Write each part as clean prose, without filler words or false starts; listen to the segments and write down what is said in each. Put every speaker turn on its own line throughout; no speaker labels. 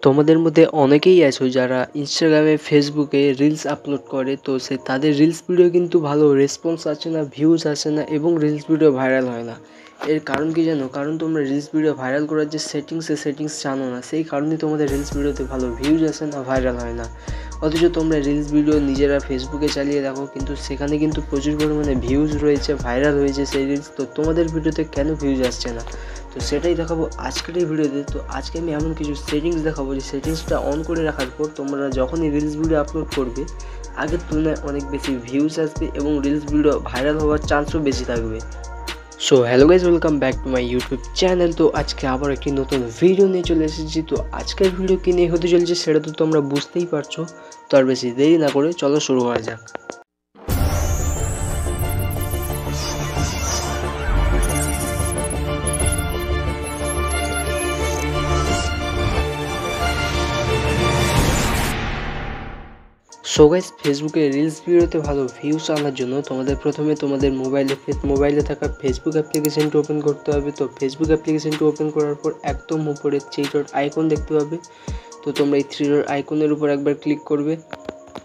তোমাদের মধ্যে অনেকেই আছো যারা ইনস্টাগ্রামে ফেসবুকে রিলস আপলোড করে, তো তাদের রিলস ভিডিও কিন্তু ভালো রেসপন্স আসে না, ভিউজ আসে না এবং রিলস ভিডিও ভাইরাল হয় না। এর কারণ কি জানো? কারণ তোমরা রিলস ভিডিও ভাইরাল করার যে সেটিংস জানো না, সেই কারণে তোমাদের রিলস ভিডিওতে ভালো ভিউজ আসে না, ভাইরাল হয় না। অথচ তোমরা রিলস ভিডিও নিজেরা ফেসবুকে চালিয়ে দেখো, কিন্তু সেখানে কিন্তু প্রচুর পরিমাণে ভিউজ রয়েছে, ভাইরাল হয়েছে সেই রিলস। তো তোমাদের ভিডিওতে কেন ভিউজ আসছে না? তো সেটাই দেখাবো আজকের এই ভিডিওতে। তো আজকে আমি এমন কিছু সেটিংস দেখাবো যে সেটিংসটা অন করে রাখার পর তোমরা যখনই রিলস ভিডিও আপলোড করবে আগের তুলনায় অনেক বেশি ভিউজ আসবে এবং রিলস ভিডিও ভাইরাল হওয়ার চান্সও বেশি থাকবে। So hello guys, welcome back to my YouTube channel. তো আজকে আবার একটি নতুন ভিডিও নিয়ে চলে এসেছি। তো আজকের ভিডিও কী নিয়ে হতে চলেছে সেটা তো তোমরা বুঝতেই পারছো। তো আর বেশি দেরি না করে চলো শুরু করা যাক। সো গাইস, ফেসবুকে রিলস ভিডিওতে ভালো ভিউস আনার জন্য তোমাদের প্রথমে তোমাদের মোবাইলে থাকা ফেসবুক অ্যাপ্লিকেশনটি ওপেন করতে হবে। তো ফেসবুক অ্যাপ্লিকেশনটি ওপেন করার পর একদম উপরে থ্রি ডট আইকন দেখতে পাবে। তো তোমরা এই থ্রি ডট আইকনের উপর একবার ক্লিক করবে।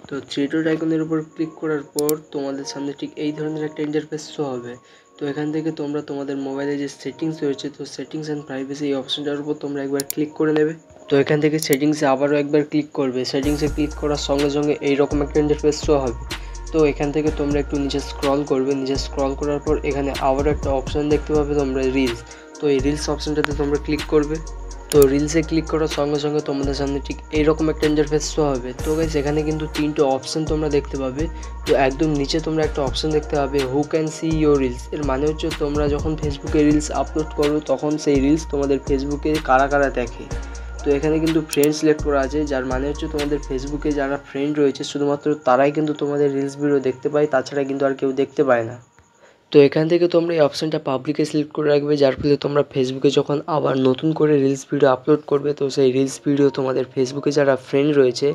তো থ্রি ডট আইকনের উপর ক্লিক করার পর তোমাদের সামনে ঠিক এই ধরনের একটা ইন্টারফেস শো হবে। তো এখান থেকে তোমরা তোমাদের মোবাইলে যে সেটিংস রয়েছে, তো সেটিংস অ্যান্ড প্রাইভেসি এই অপশনটার উপর তোমরা একবার ক্লিক করে নেবে। তো এখান থেকে সেটিংসে আবারও একবার ক্লিক করবে। সেটিংসে ক্লিক করার সঙ্গে সঙ্গে এইরকম একটা ইন্টারফেস শো হবে। তো এখান থেকে তোমরা একটু নিচে স্ক্রল করবে। নিচে স্ক্রল করার পর এখানে আবারও একটা অপশান দেখতে পাবে তোমরা, রিলস। তো এই রিলস অপশানটাতে তোমরা ক্লিক করবে। তো রিলসে ক্লিক করার সঙ্গে সঙ্গে তোমাদের সামনে ঠিক এইরকম একটা ইন্টারফেস শো হবে। তো গাইস, এখানে কিন্তু তিনটে অপশান তোমরা দেখতে পাবে। তো একদম নিচে তোমরা একটা অপশান দেখতে পাবে, who can see your reels. এর মানে হচ্ছে তোমরা যখন ফেসবুকে রিলস আপলোড করো তখন সেই রিলস তোমাদের ফেসবুকে কারা কারা দেখে। তো এখানে কিন্তু ফ্রেন্ড সিলেক্ট করা আছে, যার মানে হচ্ছে তোমাদের ফেসবুকে যারা ফ্রেন্ড রয়েছে শুধুমাত্র তারাই কিন্তু তোমাদের রিলস ভিডিও দেখতে পায়, তাছাড়া কিন্তু আর কেউ দেখতে পায় না। তো এখান থেকে তোমরা এই অপশানটা পাবলিকে সিলেক্ট করে রাখবে, যার ফলে তোমরা ফেসবুকে যখন আবার নতুন করে রিলস ভিডিও আপলোড করবে তো সেই রিলস ভিডিও তোমাদের ফেসবুকে যারা ফ্রেন্ড রয়েছে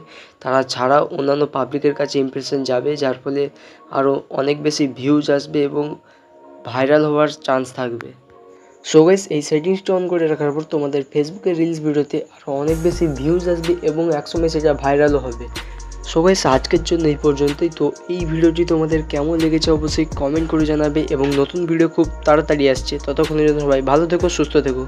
তারা ছাড়াও অন্যান্য পাবলিকের কাছে ইমপ্রেশন যাবে, যার ফলে আরও অনেক বেশি ভিউজ আসবে এবং ভাইরাল হওয়ার চান্স থাকবে। সো গাইস, এই সেটিংসটা অন করে রাখার পর তোমাদের ফেসবুকের রিলস ভিডিওতে আরও অনেক বেশি ভিউজ আসবে এবং একসময় সেটা ভাইরালও হবে। সো গাইস, আজকের জন্য এই পর্যন্তই। তো এই ভিডিওটি তোমাদের কেমন লেগেছে অবশ্যই কমেন্ট করে জানাবে এবং নতুন ভিডিও খুব তাড়াতাড়ি আসছে। ততক্ষণের জন্য সবাই ভালো থেকো, সুস্থ থেকো।